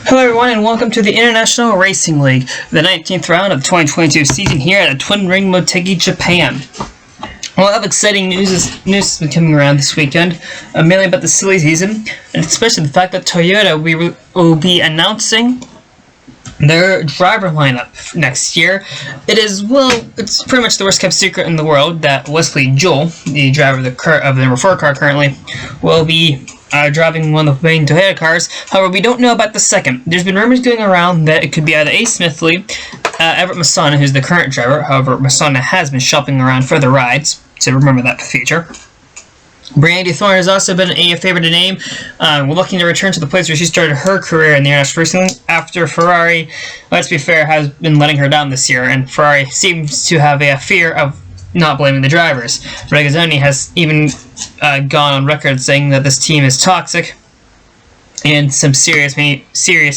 Hello everyone and welcome to the International Racing League, the 19th round of the 2022 season here at Twin Ring Motegi, Japan. A lot of exciting news has been coming around this weekend, mainly about the silly season, and especially the fact that Toyota will be announcing their driver lineup next year. It's pretty much the worst kept secret in the world that Wesley Joel, the driver of the RAV4 car currently, will be driving one of the main Toyota cars. However, we don't know about the second. There's been rumors going around that it could be either Ace Smithley, Everett Masana, who's the current driver. However, Masana has been shopping around for the rides, so remember that future. Brandy Thorne has also been a favorite to name. We're looking to return to the place where she started her career in the international racing after Ferrari, let's be fair, has been letting her down this year, and Ferrari seems to have a fear of not blaming the drivers. Regazzoni has even gone on record saying that this team is toxic and some serious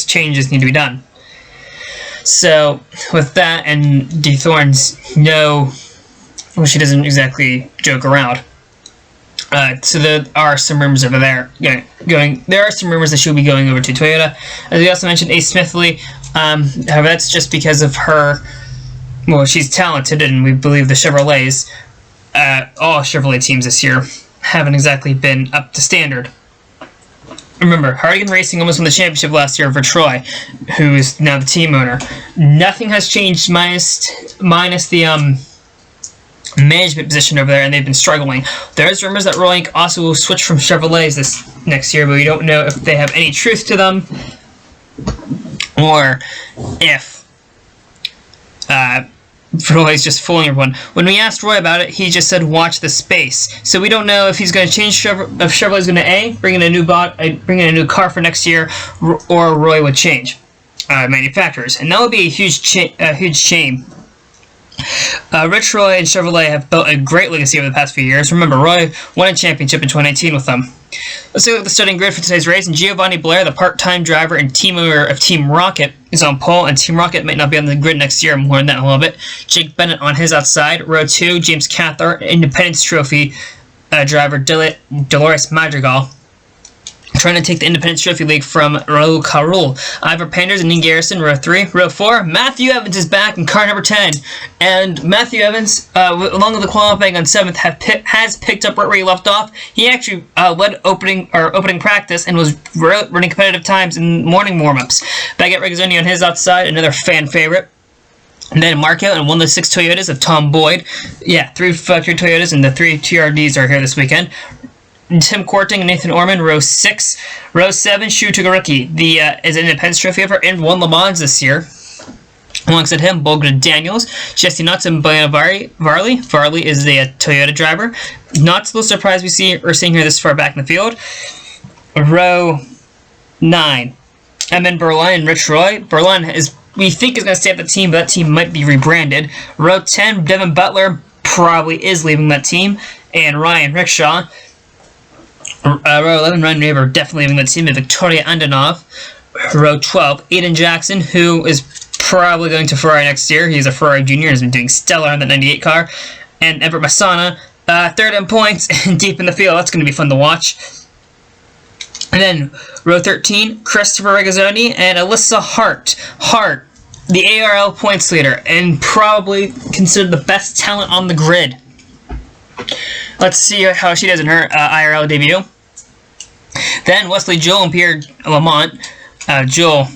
changes need to be done. So, with that, and D. Thorne's she doesn't exactly joke around. So there are some rumors over there there are some rumors that she'll be going over to Toyota. As we also mentioned, Ace Smithley. However, that's just because of her. Well, she's talented, and we believe the Chevrolets, all Chevrolet teams this year, haven't exactly been up to standard. Remember, Hardigan Racing almost won the championship last year for Troy, who is now the team owner. Nothing has changed minus the management position over there, and they've been struggling. There's rumors that Roy Inc. also will switch from Chevrolets this next year, but we don't know if they have any truth to them, or if Roy's just fooling everyone. When we asked Roy about it, he just said, "Watch the space." So we don't know if he's going to change. If Chevrolet's going to bring in a new car for next year, or Roy would change manufacturers, and that would be a huge shame. Rich Roy and Chevrolet have built a great legacy over the past few years. Remember, Roy won a championship in 2018 with them. Let's look at the starting grid for today's race. And Giovanni Blair, the part-time driver and team owner of Team Rocket, is on pole, and Team Rocket might not be on the grid next year. More on that in a little bit. Jake Bennett on his outside. Row 2, James Cathcart, Independence Trophy driver Dolores Madrigal, trying to take the Independence Trophy League from Raul Carul. Ivor Panders and Ian Garrison, row 3. Row 4, Matthew Evans is back in car number 10. And Matthew Evans, along with the qualifying on 7th, has picked up right where he left off. He actually led opening practice and was running competitive times in morning warm-ups. Baguette Regazzoni on his outside, another fan favorite. And then Mark out and one of the 6 Toyotas of Tom Boyd. Yeah, 3 factory Toyotas and the 3 TRDs are here this weekend. Tim Courting and Nathan Orman, row 6. Row 7, Shu Togoriki, is an Independence Trophy ever and won Le Mans this year. Alongside him, Bogdan Daniels, Jesse Nuts, and Bayana Varley. Varley is the Toyota driver. Not so surprised we're seeing here this far back in the field. Row 9, Emin Berlin and Rich Roy. Berlin we think is going to stay at the team, but that team might be rebranded. Row 10, Devin Butler probably is leaving that team, and Ryan Rickshaw. Row 11, Ryan Raber definitely leaving the team, and Victoria Andanov. Row 12, Aiden Jackson, who is probably going to Ferrari next year. He's a Ferrari junior and has been doing stellar on that 98 car. And Everett Masana, third in points and deep in the field. That's going to be fun to watch. And then row 13, Christopher Regazzoni and Alyssa Hart. Hart, the ARL points leader, and probably considered the best talent on the grid. Let's see how she does in her IRL debut. Then Wesley Joel and Pierre Lamont. Joel,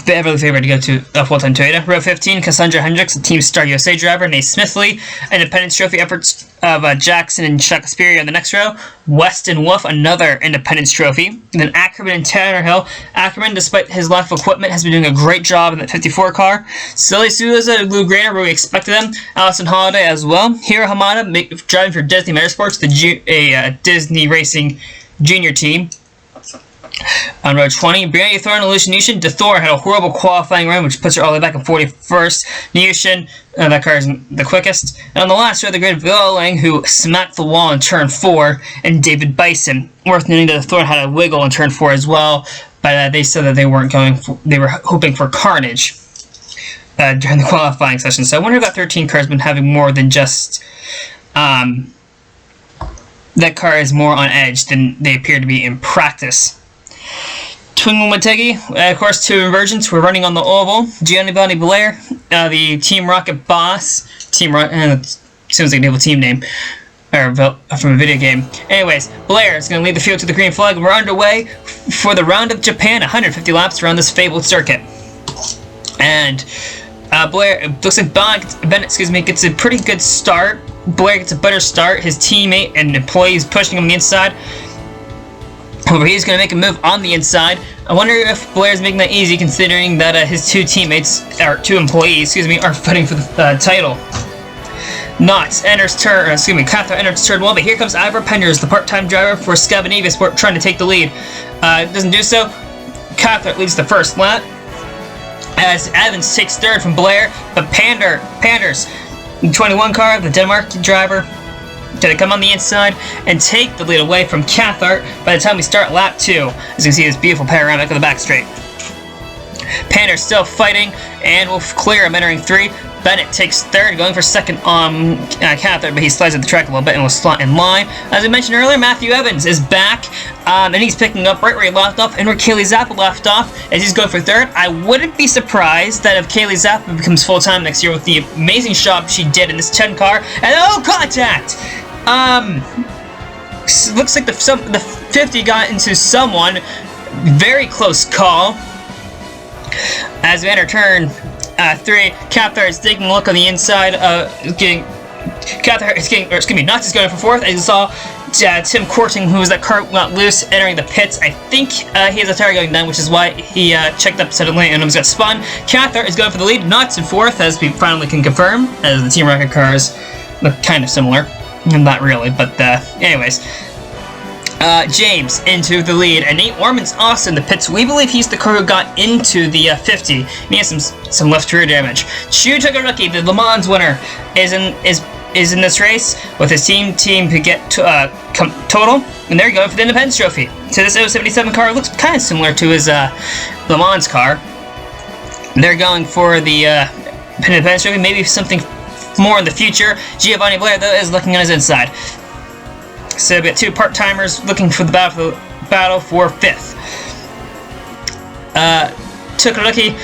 heavily favored to go to a full-time Toyota. Row 15, Cassandra Hendricks, a Team Star USA driver. Nate Smithley, Independence Trophy efforts of Jackson and Chuck Aspiri on the next row. Weston Wolf, another Independence Trophy. And then Ackerman and Tanner Hill. Ackerman, despite his lack of equipment, has been doing a great job in that 54 car. Silly Souza and Lou Grainer, where we expected them. Allison Holiday as well. Hiro Hamada, driving for Disney Motorsports, a Disney Racing junior team. On row 20, Brandy Thorne and Lucian Nushin. DeThor had a horrible qualifying run, which puts her all the way back in 41st. Nushin, that car isn't the quickest. And on the last row of the grid, Villa Lang, who smacked the wall in turn 4, and David Bison. Worth noting that DeThor had a wiggle in turn 4 as well, but they said that they weren't they were hoping for carnage during the qualifying session. So I wonder if that 13 car has been having more than just that car is more on edge than they appear to be in practice. Swinging with Tiggy. Of course, two inversions. We're running on the oval. Giovanni Blair, the Team Rocket boss. Team Rocket, sounds like a naval team name. Or from a video game. Anyways, Blair is going to lead the field to the green flag. We're underway for the round of Japan, 150 laps around this fabled circuit. And Blair, it looks like Bennett, gets a pretty good start. Blair gets a better start. His teammate and employees pushing him on the inside. However, he's going to make a move on the inside. I wonder if Blair's making that easy, considering that his two employees, are fighting for the title. Knotts enters turn, Cathar enters turn 1, but here comes Ivor Penders, the part-time driver for Scandinavia Sport, trying to take the lead. Doesn't do so. Cathar leads the first lap, as Evans takes third from Blair, but Panders, 21 car, the Denmark driver, to come on the inside and take the lead away from Cathart by the time we start lap 2. As you can see, this beautiful panoramic of the back straight. Panders still fighting, and will clear him entering 3. Bennett takes third, going for second on Cathart, but he slides at the track a little bit and will slot in line. As I mentioned earlier, Matthew Evans is back, and he's picking up right where he left off and where Kaylee Zappa left off as he's going for third. I wouldn't be surprised that if Kaylee Zappa becomes full-time next year with the amazing job she did in this 10 car. And oh, contact! Looks like the 50 got into someone. Very close call. As we enter turn 3, Cathart is taking a look on the inside. Knotts is going for fourth. As you saw, Tim Courting, who was that car got loose, entering the pits. I think he has a tire going down, which is why he checked up suddenly and almost got spun. Cathart is going for the lead. Knotts in fourth, as we finally can confirm, as the Team Rocket cars look kind of similar. Not really, but anyways. James into the lead, and Nate Orman's also in the pits. We believe he's the car who got into the 50. He has some left rear damage. Shu Togoraki, the Le Mans winner, is in this race with his team to get total, and they're going for the Independence Trophy. So this 077 car looks kind of similar to his Le Mans car. They're going for the Independence Trophy, maybe something more in the future. Giovanni Blair, though, is looking on his inside. So we got two part-timers looking for the battle for fifth. Togoraki,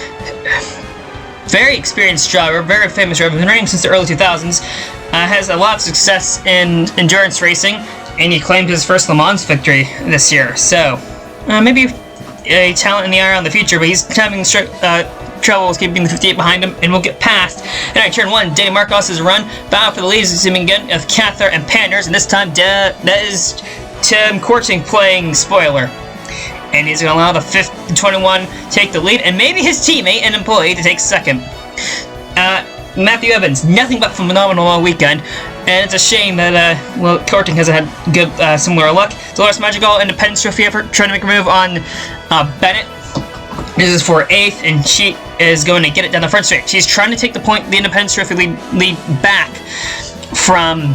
very experienced driver, very famous driver, been running since the early 2000s, has a lot of success in endurance racing, and he claimed his first Le Mans victory this year. So maybe a talent in the IRL in the future, but he's having trouble keeping the 58 behind him, and will get past. And in turn 1, Danny Marcos is run. Battle for the lead is assuming again of Cathart and Panders, and this time that is Tim Courting playing spoiler. And he's going to allow the 21 take the lead, and maybe his teammate and employee to take second. Matthew Evans, nothing but phenomenal all weekend, and it's a shame that Courting hasn't had good similar luck. Dolores Magical, Independence Trophy effort, trying to make a move on Bennett. This is for 8th, and she is going to get it down the front straight. She's trying to take the Independence Trophy lead back from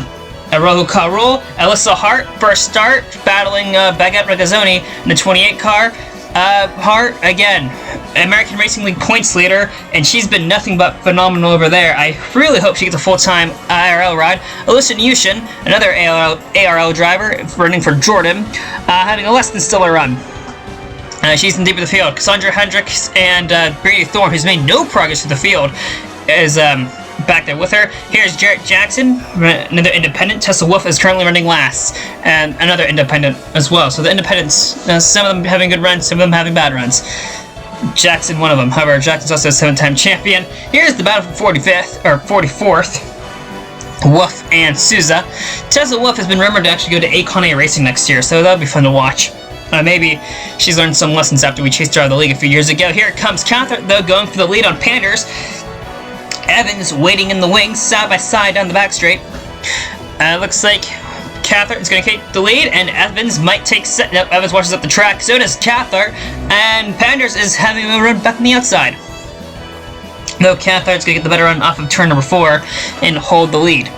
Rohu Karul. Alyssa Hart, first start, battling Baguette Regazzoni in the 28 car. Hart, again, American Racing League points leader, and she's been nothing but phenomenal over there. I really hope she gets a full-time IRL ride. Alyssa Yushin, another ARL driver, running for Jordan, having a less than stellar run. She's in deep of the field. Cassandra Hendricks and Brady Thorne, who's made no progress through the field, is back there with her. Here's Jarrett Jackson, another independent. Tessa Wolf is currently running last, and another independent as well. So the independents, some of them having good runs, some of them having bad runs. Jackson, one of them. However, Jackson's also a 7-time champion. Here's the battle for 44th. Wolf and Souza. Tessa Wolf has been rumored to actually go to Akon Racing next year, so that'll be fun to watch. Maybe she's learned some lessons after we chased her out of the league a few years ago. Here comes Cathart, though, going for the lead on Panders. Evans waiting in the wings, side by side down the back straight. Looks like Cathart is going to take the lead, and Evans might take set. No, Evans watches up the track. So does Cathart, and Panders is having a run back on the outside. Though Cathart's going to get the better run off of turn number 4 and hold the lead.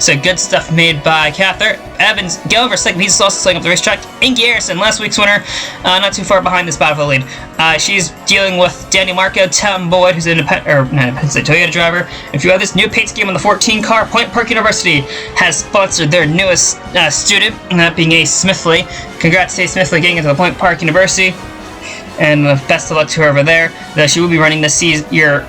So good stuff made by Cathart. Evans go over second. He's also slowing up the racetrack. Inky Harrison, last week's winner, not too far behind this battle for the lead. She's dealing with Danny Marco, Tom Boyd, who's an Toyota driver, and a few others. New paint scheme on the 14 car. Point Park University has sponsored their newest student, that being Ace Smithley. Congrats to Ace Smithley getting into the Point Park University. and best of luck to her over there. Though she will be running this year,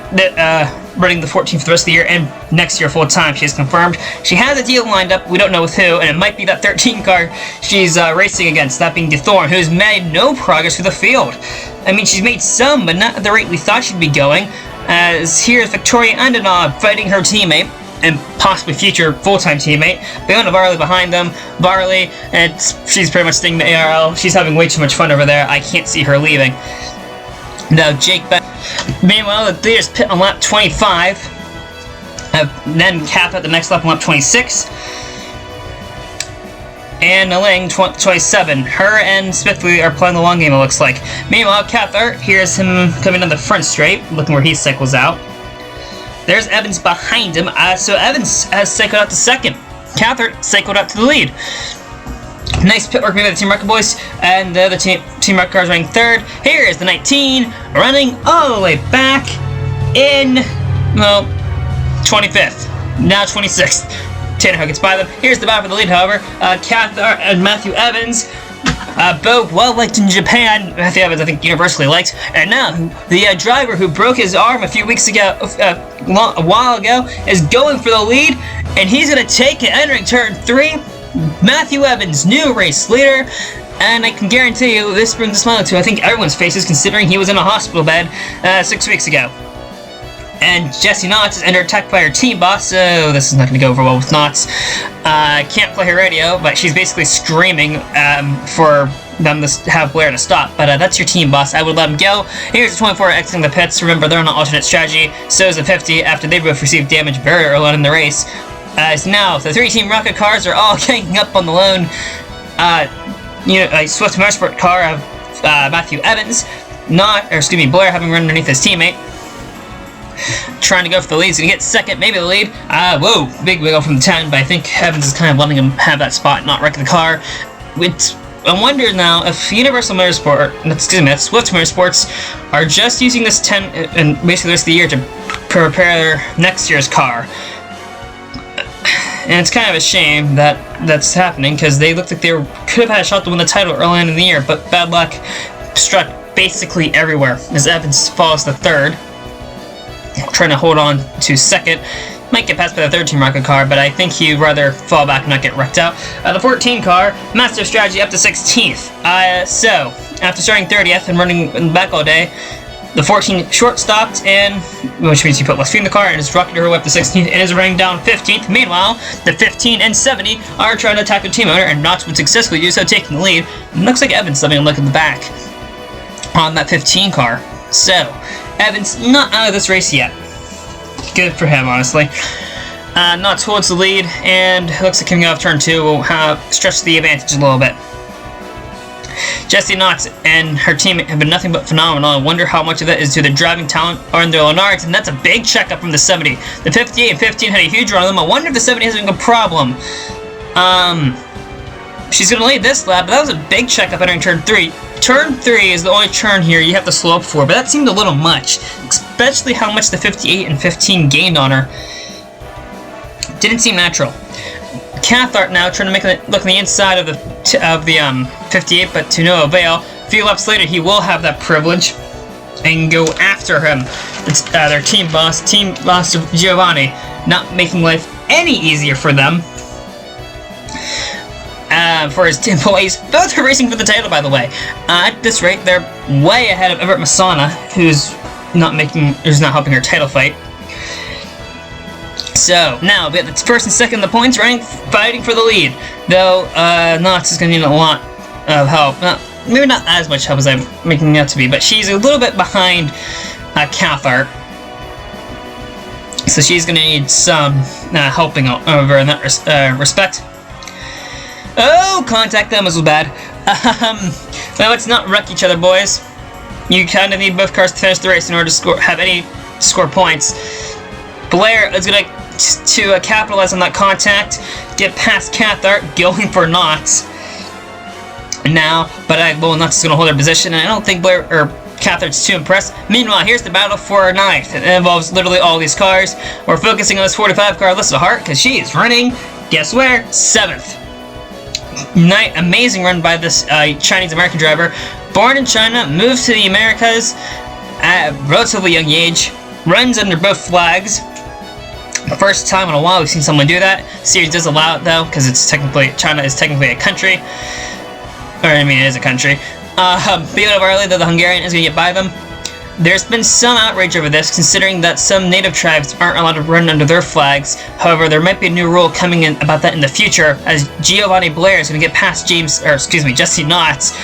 running the 14 for the rest of the year and next year full time. She's confirmed. She has a deal lined up. We don't know with who, and it might be that 13 car she's racing against, that being DeThorne, who's made no progress through the field. I mean, she's made some, but not at the rate we thought she'd be going. As here's Victoria Andanov fighting her teammate, and possibly future full-time teammate. Bayona Varley behind them. Varley, she's pretty much staying the ARL. She's having way too much fun over there. I can't see her leaving. Now, meanwhile, the leaders pit on lap 25. Then cap at the next lap on lap 26. And Ling, 27. Her and Smithley are playing the long game, it looks like. Meanwhile, Cathart, here's him coming on the front straight, looking where he cycles out. There's Evans behind him, so Evans has cycled out to second. Cathart cycled out to the lead. Nice pit work made by the Team Rocket boys, and the other Team Rocket cars running third. Here is the 19, running all the way back in, well, 25th, now 26th. Tannehill gets by them. Here's the battle for the lead, however. Cathart and Matthew Evans, both well-liked in Japan. Matthew Evans, I think, universally liked. And now, the driver who broke his arm a few weeks ago, a while ago, is going for the lead, and he's going to take it, entering turn 3. Matthew Evans, new race leader, and I can guarantee you this brings a smile to, I think, everyone's faces, considering he was in a hospital bed 6 weeks ago. And Jessie Knotts is under attack by her team boss, so this is not going to go over well with Knotts. Can't play her radio, but she's basically screaming for them to have Blair to stop. But that's your team boss. I would let him go. Here's the 24 exiting the pits. Remember, they're on an alternate strategy. So is the 50 after they both received damage very early on in the race. So now, the 3 Team Rocket cars are all ganging up on the lone Swift Motorsport car of Matthew Evans. Blair having run underneath his teammate. Trying to go for the lead. He's going to get second, maybe the lead. Whoa, big wiggle from the 10, but I think Evans is kind of letting him have that spot, not wrecking the car. I wonder now if Universal Motorsport, Swift Motorsports, are just using this 10 and basically the rest of the year to prepare next year's car. And it's kind of a shame that that's happening, because they looked like they could have had a shot to win the title early in the year, but bad luck struck basically everywhere as Evans falls to third. Trying to hold on to second. Might get passed by the 3rd Team Rocket car, but I think he'd rather fall back and not get wrecked out. The 14 car, master strategy up to 16th. So, after starting 30th and running back all day, the 14 short stopped, which means he put less speed in the car, and is rocketed her way up to 16th and is running down 15th. Meanwhile, the 15 and 70 are trying to attack the team owner, and Knotts would successfully do so, taking the lead. It looks like Evans having a look in the back on that 15 car. So, Evans not out of this race yet. Good for him, honestly. Knotts holds the lead, and looks like coming off turn 2 will stretch the advantage a little bit. Jessie Knotts and her team have been nothing but phenomenal. I wonder how much of that is due to their driving talent or in their Lenards, and that's a big checkup from the 70. The 58 and 15 had a huge run on them. I wonder if the 70 is having a problem. She's going to lead this lap, but that was a big checkup entering turn 3. Turn 3 is the only turn here you have to slow up for, but that seemed a little much, especially how much the 58 and 15 gained on her. Didn't seem natural. Cathart now trying to make a look on the inside of the 58, but to no avail. A few laps later, he will have that privilege and go after him. It's their team boss Giovanni, not making life any easier for them. For his employees, both are racing for the title, by the way. At this rate, they're way ahead of Everett Masana, who's not helping her title fight. So now we have the first and second in the points, fighting for the lead. Though Knotts is going to need a lot of help. Maybe not as much help as I'm making it out to be, but she's a little bit behind Cathart. So she's going to need some helping over in that respect. Oh, contact them was bad. Now let's not wreck each other, boys. You kind of need both cars to finish the race in order to score points. Blair is going to capitalize on that contact, get past Cathart, going for Knotts. Now, but Knotts is going to hold her position, and I don't think Blair or Cathart's too impressed. Meanwhile, here's the battle for 9th. It involves literally all these cars. We're focusing on this 45 car, Alyssa Hart, because she is running, guess where? 7th. Amazing run by this Chinese-American driver. Born in China, moved to the Americas at a relatively young age, runs under both flags. First time in a while we've seen someone do that. Series does allow it though, because China is technically a country. Or I mean, it is a country. Beyond Varley, though the Hungarian is going to get by them. There's been some outrage over this, considering that some native tribes aren't allowed to run under their flags. However, there might be a new rule coming in about that in the future, as Giovanni Blair is going to get past Jesse Knotts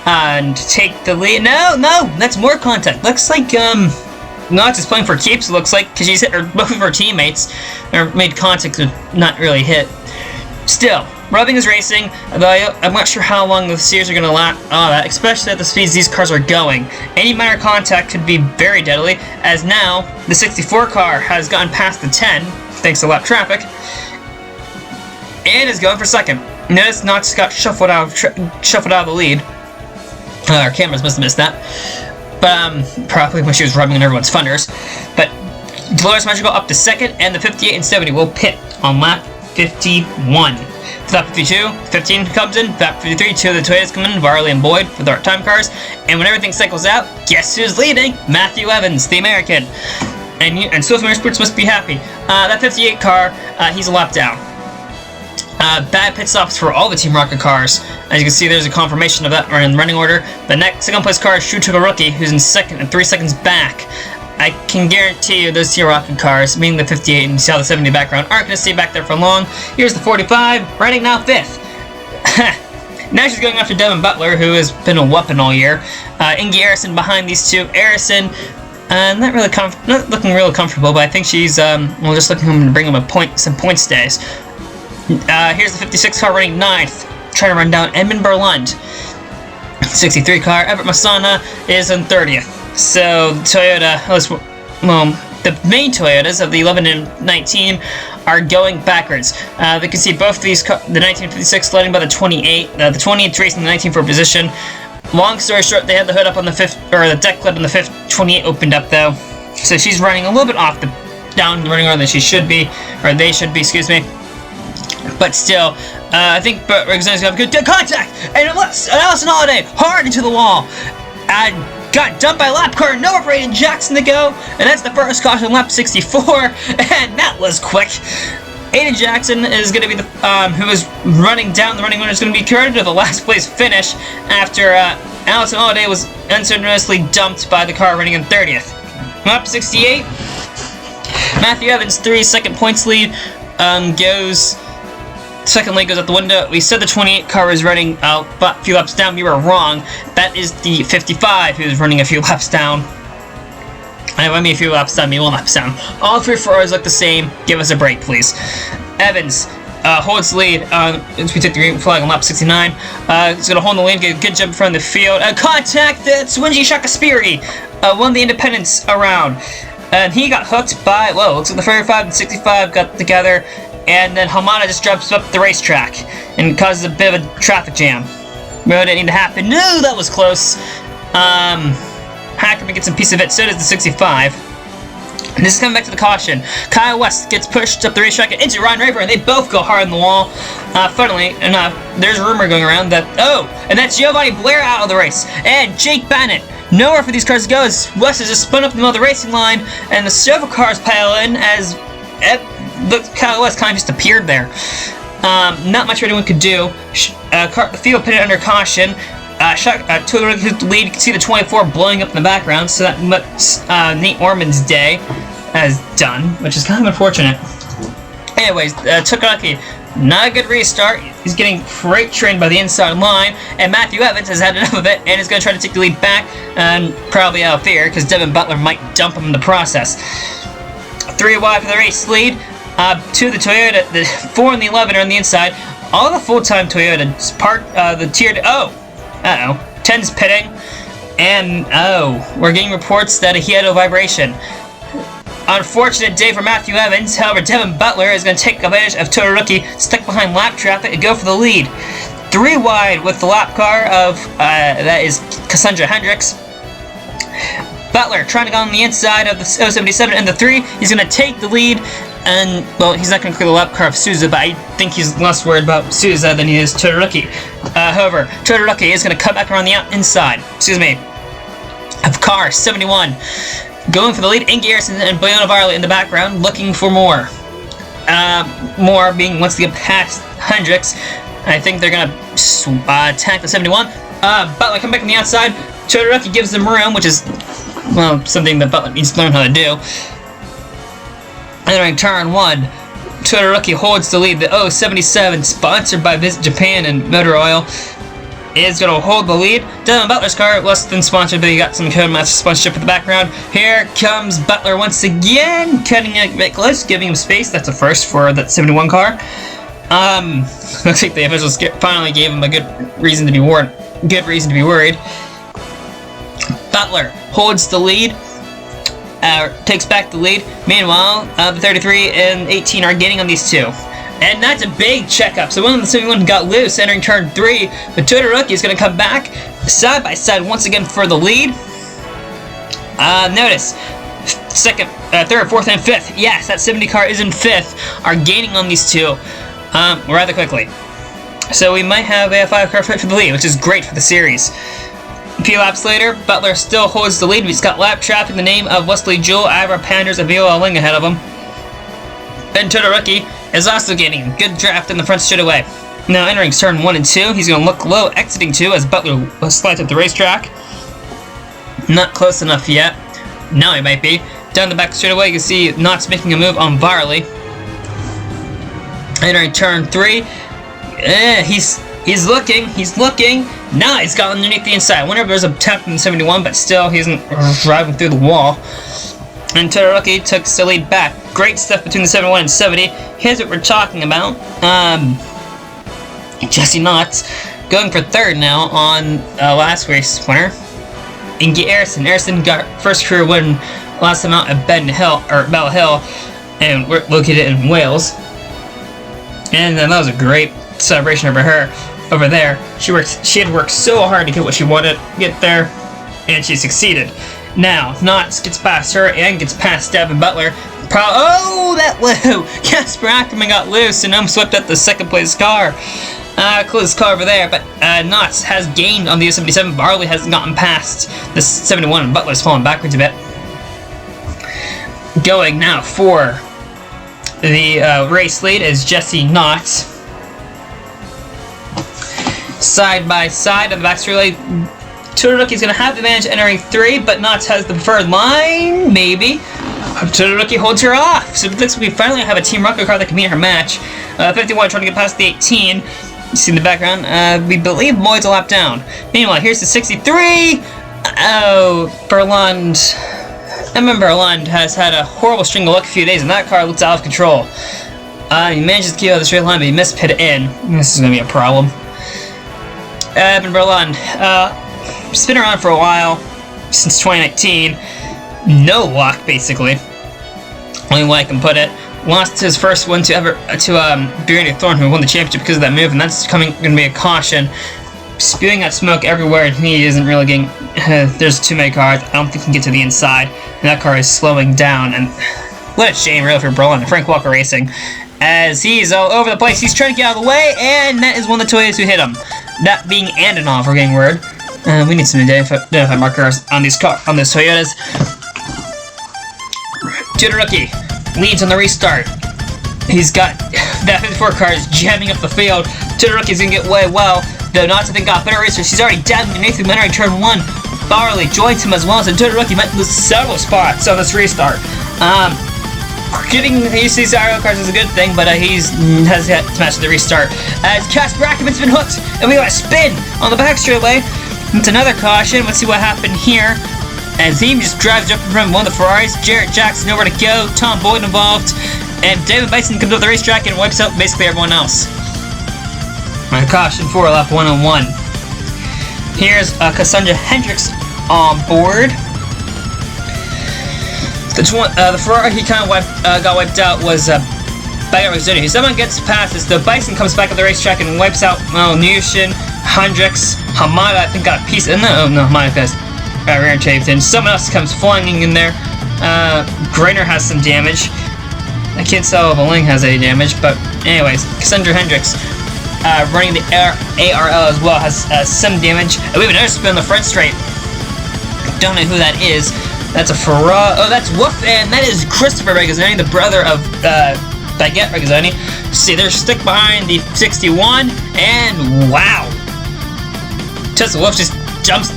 and take the lead. No, that's more contact. Looks like Knotts is playing for keeps. It looks like, because she's hit both of her teammates, or made contact and not really hit. Still, rubbing is racing, though I'm not sure how long the series are going to last, especially at the speeds these cars are going. Any minor contact could be very deadly, as now the 64 car has gotten past the 10, thanks to lap traffic, and is going for second. Notice Knotts got shuffled out of the lead. Our cameras must have missed that, but probably when she was rubbing on everyone's funders. But Dolores Magical up to second, and the 58 and 70 will pit on lap 51. Lap 52, 15 comes in. Lap 53, 2 of the Toyotas come in, Varley and Boyd for their time cars. And when everything cycles out, guess who's leading? Matthew Evans, the American. And Swift Motorsports must be happy. That 58 car, he's a lap down. Bad pit stops for all the Team Rocket cars. As you can see, there's a confirmation of that in running order. The next second place car is Shuto Rookie, who's in second and 3 seconds back. I can guarantee you those Team Rocket cars, meaning the 58 and you see how the 70 in the background, aren't going to stay back there for long. Here's the 45, running now 5th. Now she's going after Devin Butler, who has been a weapon all year. Ingy Arison behind these two. Arison, not looking real comfortable, but I think she's just looking to bring him some point stays. Here's the 56 car running 9th, trying to run down Edmund Berlund. 63 car, Everett Masana is in 30th. So Toyota, the main Toyotas of the 11 and 19 are going backwards. They can see both of these, the 1956 led by the 28. The 28 racing the 19 for position. Long story short, they had the hood up on the 5th, or the deck lid on the 5th. 28 opened up though, so she's running a little bit off down the running order than she should be, or they should be, excuse me. But still, I think Riggson's gonna have good contact, and Allison Holiday hard into the wall. Got dumped by lap car, nowhere for Aiden Jackson to go, and that's the first caution, lap 64, and that was quick. Aiden Jackson is going to be the who is running down the running order, is going to be credited to the last place finish after Allison Holiday was unceremoniously dumped by the car running in 30th. Lap 68, Matthew Evans 3-second points lead second lead goes out the window. We said the 28 car was running a few laps down. We were wrong. That is the 55 who's running a few laps down. I mean a few laps down, maybe 1 lap down. All 3 Ferraris look the same. Give us a break, please. Evans holds the lead as we took the green flag on lap 69. He's going to hold the lead, get a good jump in front of the field. Contact that's Swinji Shakaspiri. Won the independence around. And he got hooked by, looks like the 35 and 65 got together. And then Hamada just jumps up the racetrack and causes a bit of a traffic jam. What didn't need to happen? No, that was close. Hackerman gets a piece of it, so does the 65. And this is coming back to the caution. Kyle West gets pushed up the racetrack into Ryan Rayburn, and they both go hard on the wall. Funnily enough, there's a rumor going around that, and that's Giovanni Blair out of the race. And Jake Bennett. Nowhere for these cars to go as West has just spun up in the middle of the racing line, and the several cars pile in as the Kyle West kind of just appeared there. Not much anyone could do. The field pitted under caution. To the lead, you can see the 24 blowing up in the background, so that Nate Orman's day has done, which is kind of unfortunate. Anyways, Tukalaki, not a good restart. He's getting freight trained by the inside line, and Matthew Evans has had enough of it and is going to try to take the lead back, and probably out of fear because Devin Butler might dump him in the process. 3 wide for the race lead. 2 the Toyota, the 4 and the 11 are on the inside. All the full-time Toyotas the tier 10's pitting, and we're getting reports that he had a vibration. Unfortunate day for Matthew Evans. However, Devin Butler is going to take advantage of Toyota Rookie stuck behind lap traffic and go for the lead. 3 wide with the lap car of that is Cassandra Hendricks. Butler trying to go on the inside of the 077 and the 3. He's going to take the lead And, well, he's not going to clear the lap car of Souza, but I think he's less worried about Souza than he is Todoroki. However, Todoroki is going to come back around the inside, of car 71. Going for the lead, Inge Erickson and Bayona Varley in the background, looking for more. More being once they get past Hendricks. I think they're going to attack the 71. Butler come back on the outside. Todoroki gives them room, which is, well, something that Butler needs to learn how to do. Entering turn 1, Todoroki holds the lead. The 077, sponsored by Visit Japan and Motor Oil, is going to hold the lead. Devin Butler's car, less than sponsored, but he got some Codemaster sponsorship in the background. Here comes Butler once again, cutting it a bit close, giving him space. That's a first for that 71 car. Looks like the officials finally gave him a good reason to be worried. Butler holds the lead. Takes back the lead. Meanwhile, the 33 and 18 are gaining on these two. And that's a big checkup. So one of the 71 got loose entering turn 3. But Todoroki is going to come back side by side once again for the lead. Notice, second, third, fourth, and fifth. Yes, that 70 car is in fifth. Are gaining on these two rather quickly. So we might have a 5 car fit for the lead, which is great for the series. A few laps later, Butler still holds the lead. He's got lap traffic in the name of Wesley Jewell, Ivor Panders, and Viola Ling ahead of him. Ben Todoroki is also gaining a good draft in the front straightaway. Now entering turn 1 and 2, he's going to look low, exiting 2 as Butler slides up the racetrack. Not close enough yet. Now he might be. Down the back straightaway, you can see Knott's making a move on Varley. Entering turn 3, he's looking. Now he's got underneath the inside. I wonder if there's a tap from the 71, but still he isn't driving through the wall. And Todoroki took the lead back. Great stuff between the 71 and 70. Here's what we're talking about. Jesse Knott going for third now on last race winner. Inge Erickson. Erickson got first career win last time out at Bell Hill, and we're located in Wales. And that was a great celebration over her over there. She had worked so hard to get what she wanted, get there, and she succeeded. Now, Knott gets past her and gets past Devin Butler. Oh, that blew! Casper Ackerman got loose and swept up the second place car. Close car over there, but Knott has gained on the 77. Varley hasn't gotten past the 71, and Butler's fallen backwards a bit. Going now for the race lead is Jesse Knott. Side by side on the back straight. Todoroki's going to have the advantage entering 3, but Knott has the preferred line, maybe. Todoroki holds her off. So it looks like we finally have a Team Rocket car that can meet her match. 51 trying to get past the 18. You see in the background. We believe Moyd's a lap down. Meanwhile, here's the 63. Oh, Berlund. Edmund Berlund has had a horrible string of luck a few days, and that car looks out of control. He manages to keep out the straight line, but he missed pit in. This is going to be a problem. Edmund Berlund. He's been around for a while, since 2019. No luck, basically. Only way I can put it. Lost his first one to Brianna Thorne, who won the championship because of that move, and that's going to be a caution. Spewing out smoke everywhere, and he isn't really getting. There's too many cars. I don't think he can get to the inside, and that car is slowing down. And what a shame, really, for Berlin and Frank Walker Racing, as he's all over the place. He's trying to get out of the way, and that is one of the Toyotas who hit him. That being Antonov, we're getting word. We need some identify markers on these Toyotas. Todoroki leads on the restart. He's got that 54 car is jamming up the field. Todoroki's gonna get away well. Though Knott, I think, got better racers. She's already down in Nathan entering turn 1. Barley joins him as well, so Todoroki might lose several spots on this restart. Getting used to these IRL cars is a good thing, but he has yet to match the restart. As Casper Ackerman's been hooked, and we got a spin on the back straightaway. It's another caution. Let's see what happened here. As he just drives up in front of one of the Ferraris. Jarrett Jackson nowhere to go. Tom Boyd involved. And David Bison comes up the racetrack and wipes out basically everyone else. A caution for lap 101. Here's Cassandra Hendricks on board. The Ferrari he kind of got wiped out was Bayer Rizzuti. If someone gets past this, the Bison comes back up the racetrack and wipes out Nushin, Hendricks, Hamada, I think got a piece. No, Hamada has rear end taped in. Someone else comes flying in there. Grainer has some damage. I can't tell if a link has any damage, but anyways, Cassandra Hendricks running the ARL as well has some damage. We have another spin on the front straight. Don't know who that is. That's a Farah. Oh, that's Woof, and that is Christopher Regazzoni, the brother of Baguette Regazzoni. See, they're stuck behind the 61, and wow! Tesla Wolf just jumps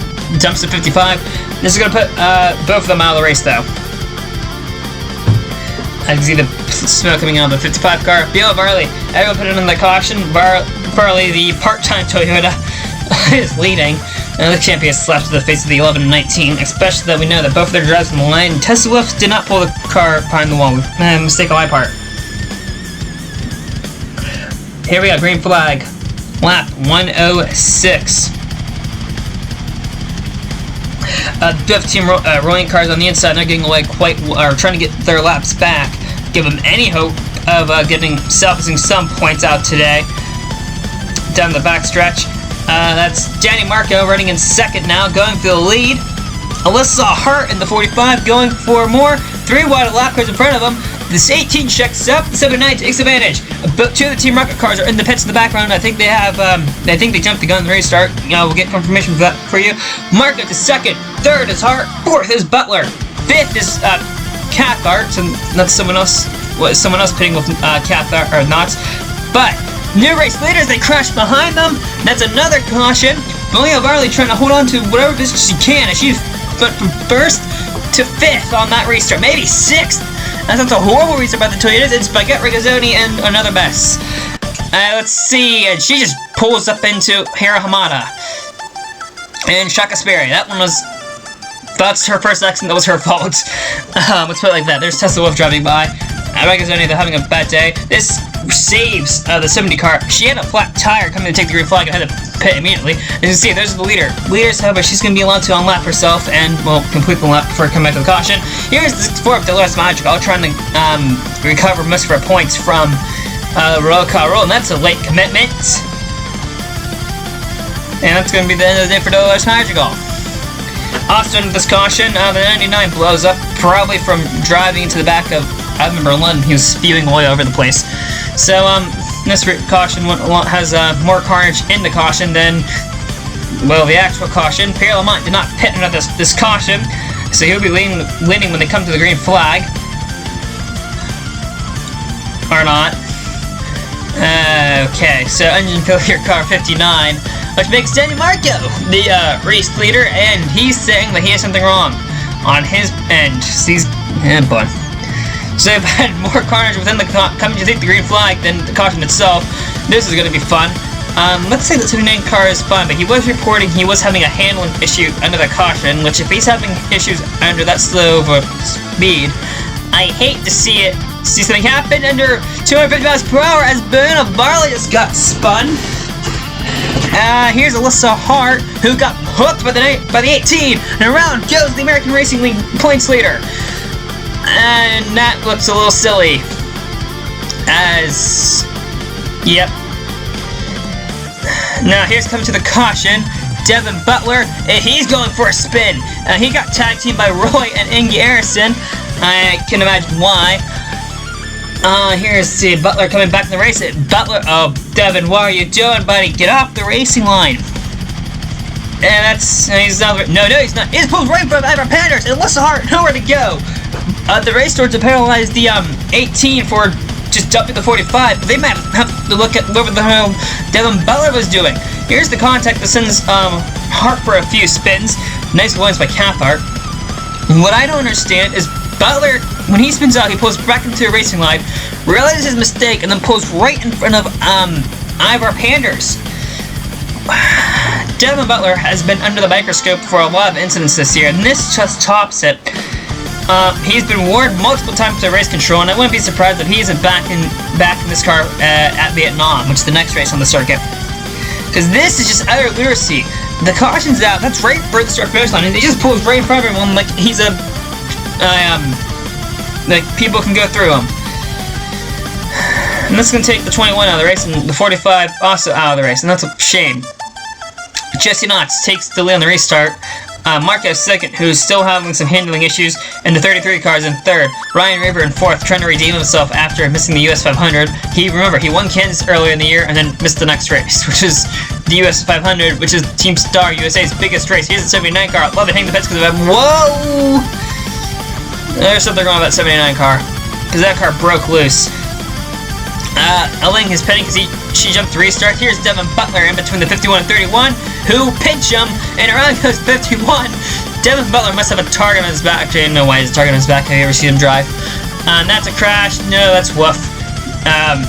to 55. This is gonna put both of them out of the race, though. I can see the smoke coming out of the 55 car. Bill Varley, everyone put it in the caution. Varley, the part-time Toyota, is leading. And the champion slapped to the face of the 11 and 19, especially that we know that both of their drives in the line. Tesla Wolf did not pull the car behind the wall. Mistake on my part. Here we go, green flag. Lap 106. Both team rolling cars on the inside, they're getting away trying to get their laps back. Give them any hope of salvaging some points out today. Down the back stretch. That's Danny Marco running in second now, going for the lead. Alyssa Hart in the 45 going for more. 3 wide lap cars in front of them. This 18 checks up. The 79 takes advantage. But 2 of the Team Rocket cars are in the pits in the background. I think they have. I think they jumped the gun in the restart. We'll get confirmation for that for you. Marco to second. 3rd is Hart. 4th is Butler. 5th is Cathcart. So that's someone else. Someone else pitting with Cathcart or Knots. But new race leaders, they crash behind them. That's another caution. Malia Varley trying to hold on to whatever distance she can, and she went from 1st to 5th on that restart, maybe 6th. That's a horrible restart by the Toyotas. It's Baguette Regazzoni and another mess. Let's see, and she just pulls up into Hira Hamada and Shaka Sperry. That's her first accident. That was her fault. Let's put it like that. There's Tesla Wolf driving by. Regazzoni, they're having a bad day. This saves the 70 car. She had a flat tire coming to take the green flag and had to pit immediately. As you can see, there's the leader. Leaders, however, she's going to be allowed to unlap herself and, well, complete the lap before coming back to the caution. Here's the 4th, Dolores Madrigal, trying to recover most of her points from Royal Carroll, and that's a late commitment. And that's going to be the end of the day for Dolores Madrigal. Also into this caution, the 99 blows up, probably from driving into the back of I remember London, he was spewing oil over the place. So, this caution has more carnage in the caution than, well, the actual caution. Pierre Lamont did not pit under this caution, so he'll be leading when they come to the green flag. Or not. Okay, so engine failure car 59, which makes Danny Marco the race leader, and he's saying that he has something wrong on his end. So boy. So they've had more carnage within the coming to take the green flag than the caution itself. This is going to be fun. Let's say the 79 car is fun, but he was reporting he was having a handling issue under the caution, which if he's having issues under that slow of a speed, I hate to see something happen under 250 miles per hour as Bernard Varley just got spun. Here's Alyssa Hart, who got hooked by the 18, and around goes the American Racing League points leader. And that looks a little silly. Yep. Now here's coming to the caution. Devin Butler, he's going for a spin. He got tag teamed by Roy and Ingy Arison. I can imagine why. Here's the Butler coming back in the race. Butler, oh, Devin, what are you doing, buddy? Get off the racing line. And he's not. No, he's not. He's pulled right in front of Ivor Panders, and Alyssa Hart, nowhere to go. The race starts to penalize the 18 for just jumping the 45, but they might have to look at what the hell Devin Butler was doing. Here's the contact that sends Hart for a few spins. Nice lines by Cathcart. What I don't understand is Butler, when he spins out, he pulls back into the racing line, realizes his mistake, and then pulls right in front of Ivor Panders. Devin Butler has been under the microscope for a lot of incidents this year, and this just tops it. He's been warned multiple times to race control, and I wouldn't be surprised if he isn't back in this car at Vietnam, which is the next race on the circuit. Because this is just utter literacy. The caution's out, that's right for the start finish line, and he just pulls right in front of everyone like he's like people can go through him. And this is going to take the 21 out of the race, and the 45 also out of the race, and that's a shame. Jesse Knotts takes the lead on the restart. Marco second, who's still having some handling issues, and the 33 car is in third. Ryan Raver in fourth, trying to redeem himself after missing the US 500. He won Kansas earlier in the year and then missed the next race, which is the US 500, which is Team Star USA's biggest race. Here's the 79 car. Love it, hang the fence because of that. Whoa! There's something wrong with that 79 car, because that car broke loose. Elling is pitting because she jumped to restart. Here's Devin Butler in between the 51 and 31, who pinch him, and around goes 51. Devin Butler must have a target on his back. I don't know why he has a target on his back. Have you ever seen him drive? That's a crash. No, that's woof.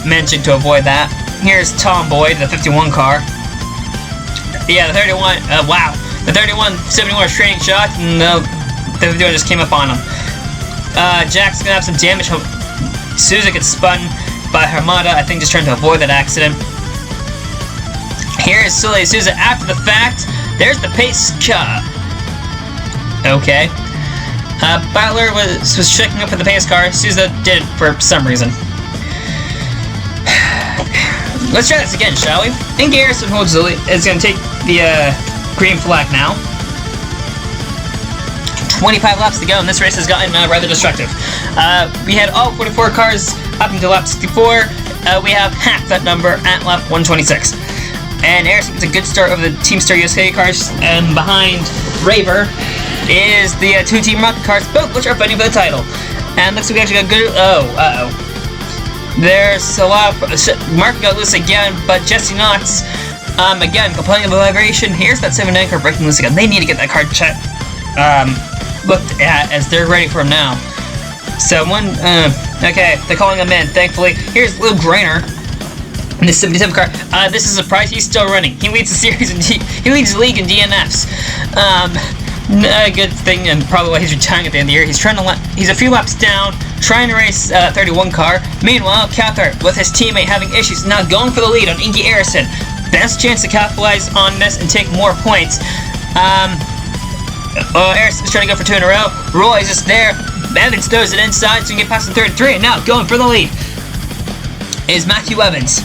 Managing to avoid that. Here's Tom Boyd, the 51 car. Yeah, the 31. Wow. The 71 straight shot, and the 51 just came up on him. Jack's gonna have some damage. Souza gets spun by Hamada, I think just trying to avoid that accident. Here is Sully Souza after the fact. There's the pace car. Okay. Butler was checking up for the pace car. Souza did it for some reason. Let's try this again, shall we? And Garrison holds the lead. Is going to take the green flag now. 25 laps to go, and this race has gotten rather destructive. We had all 44 cars up until lap 64. We have half that number at lap 126. And Harrison gets a good start over the Team Star USA cars, and behind Raver is the two Team Rocket cars, both which are fighting for the title. And looks like we actually got good. There's a lot of. Mark got loose again, but Jesse Knotts, again, complaining of vibration. Here's that 79 car breaking loose again. They need to get that car checked. Looked at as they're ready for him now. So okay, they're calling him in, thankfully. Here's Lou Grainer in the 77 car. This is a surprise, he's still running. He leads the series he leads the league in DNFs. A good thing, and probably why he's retiring at the end of the year. He's a few laps down, trying to race 31 car. Meanwhile, Cathcart, with his teammate having issues, now going for the lead on Inky Arison. Best chance to capitalize on this and take more points. Arison's trying to go for 2 in a row. Roy's just there. Evans throws it inside so he can get past the 33, and now going for the lead is Matthew Evans.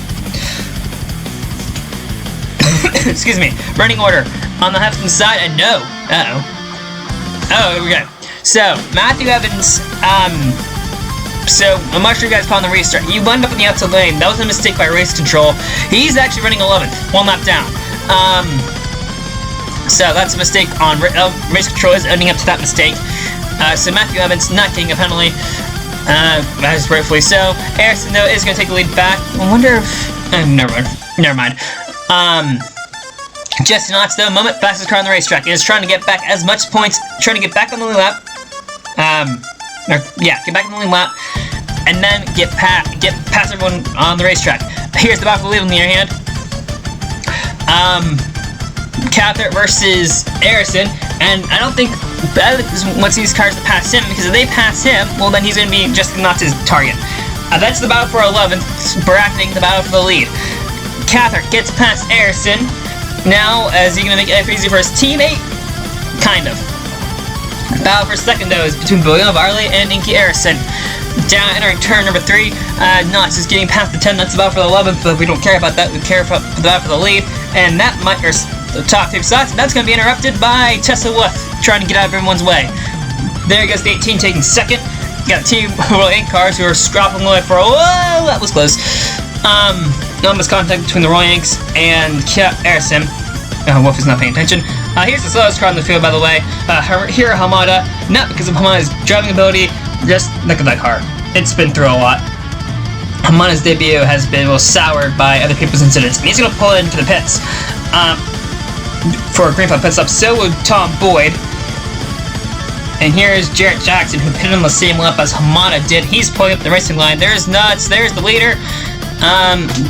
Excuse me. Running order on the left-hand side, and no. Oh, here we go. So, Matthew Evans, so I'm not sure you guys caught on the restart. He wound up in the outside lane. That was a mistake by race control. He's actually running 11th, 1 lap down. So that's a mistake on race control, is owning up to that mistake. So Matthew Evans not getting a penalty, as rightfully so. Arison, though, is going to take the lead back. I wonder if... never mind. Jesse Knotts, though, moment fastest car on the racetrack, is trying to get back as much points, trying to get back on the lead lap. Get back on the lead lap, and then get past everyone on the racetrack. Here's the battle for the lead on the other hand. Cathcart versus Arison, and I don't think Beth wants these cars to pass him, because if they pass him, well, then he's going to be just not his target. That's the battle for 11th, bracketing the battle for the lead. Cathcart gets past Arison. Now, is he going to make it easy for his teammate? Kind of. Battle for second, though, is between William Varley and Inky Arison. Down entering turn number 3, Knotts is getting past the 10. That's the battle for the 11th, but we don't care about that. We care about the battle for the lead, and that might... the top 2 slots, and that's going to be interrupted by Tessa Wolf trying to get out of everyone's way. There goes the 18 taking second. Got Team World 8 cars who are scrapping away for a while. That was close. Almost contact between the Roy Yanks and Arison. Wolf is not paying attention. Here's the slowest car on the field, by the way. Hiro Hamada, not because of Hamada's driving ability, just look at that car. It's been through a lot. Hamada's debut has been a little soured by other people's incidents, and he's going to pull it into the pits. For a green flag pit stop, so would Tom Boyd. And here's Jarrett Jackson, who pitted on the same lap as Hamada did. He's pulling up the racing line. There's Knotts, there's the leader.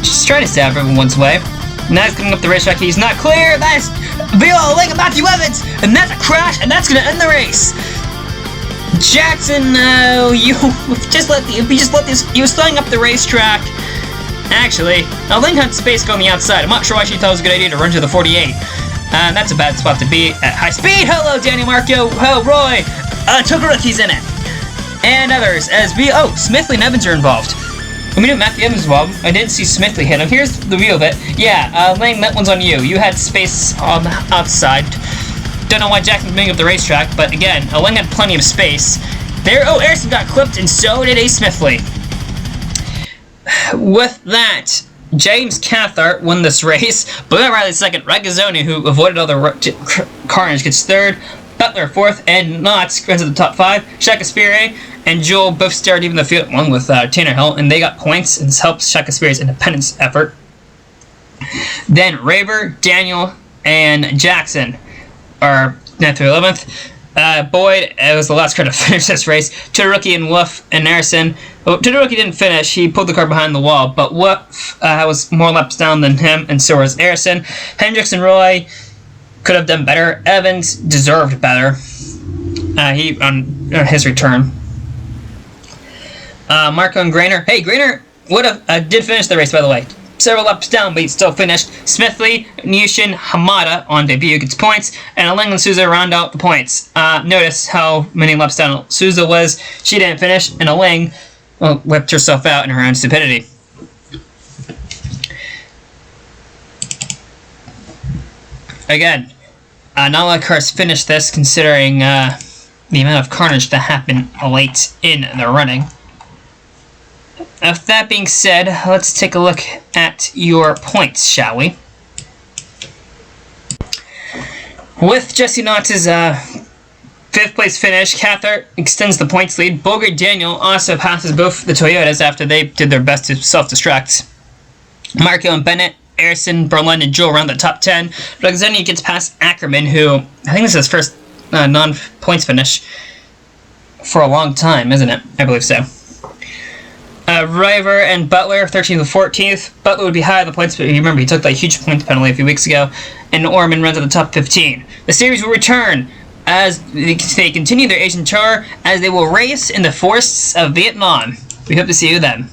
Just trying to stay out of everyone's way. Now he's coming up the racetrack. He's not clear. That's Viola Lake and Matthew Evans, and that's a crash, and that's gonna end the race. Jackson, no, you just let this. He was slowing up the racetrack. Actually, Link had space go on the outside. I'm not sure why she thought it was a good idea to run to the 48. That's a bad spot to be at high speed. Hello, Danny Marco. Oh, Roy. Togorukhi's in it. And others, as Smithley and Evans are involved. I mean, Matthew Evans is involved. I didn't see Smithley hit him. Here's the view of it. Yeah, Lang, that one's on you. You had space on the outside. Don't know why Jackson's moving up the racetrack, but again, Aling had plenty of space. There, oh, Erickson got clipped, and so did A. Smithley. With that, James Cathart won this race. Blue Riley second. Regazzoni, who avoided all the carnage, gets third. Butler fourth, and Knotts runs to the top 5. Shakespeare and Joel both started even the field one with Tanner Hill, and they got points, and this helps Shakespeare's independence effort. Then Raver, Daniel, and Jackson are 9th through 11th. Boyd was the last car to finish this race. Todoroki and Wolf and Narison. Well, Todoroki didn't finish. He pulled the car behind the wall, but Wolf was more laps down than him, and so was Arison. Hendricks and Roy could have done better. Evans deserved better. He on his return. Marco and Grainer. Hey, Grainer would have did finish the race, by the way. Several laps down, but he still finished. Smithley, Nushin, Hamada on debut gets points, and Aling and Souza round out the points. Notice how many laps down Souza was. She didn't finish, and Aling whipped herself out in her own stupidity. Again, not a lot of cars finished this, considering the amount of carnage that happened late in the running. With that being said, let's take a look at your points, shall we? With Jesse Knotts' 5th place finish, Cathart extends the points lead. Bogart Daniel also passes both the Toyotas after they did their best to self-destruct. Marco and Bennett, Arison, Berlin, and Joel round the top 10. Regazzoni gets past Ackerman, who I think this is his first non-points finish for a long time, isn't it? I believe so. River and Butler, 13th and 14th. Butler would be high on the points, but remember, he took that huge points penalty a few weeks ago. And Orman runs at the top 15. The series will return as they continue their Asian tour, as they will race in the forests of Vietnam. We hope to see you then.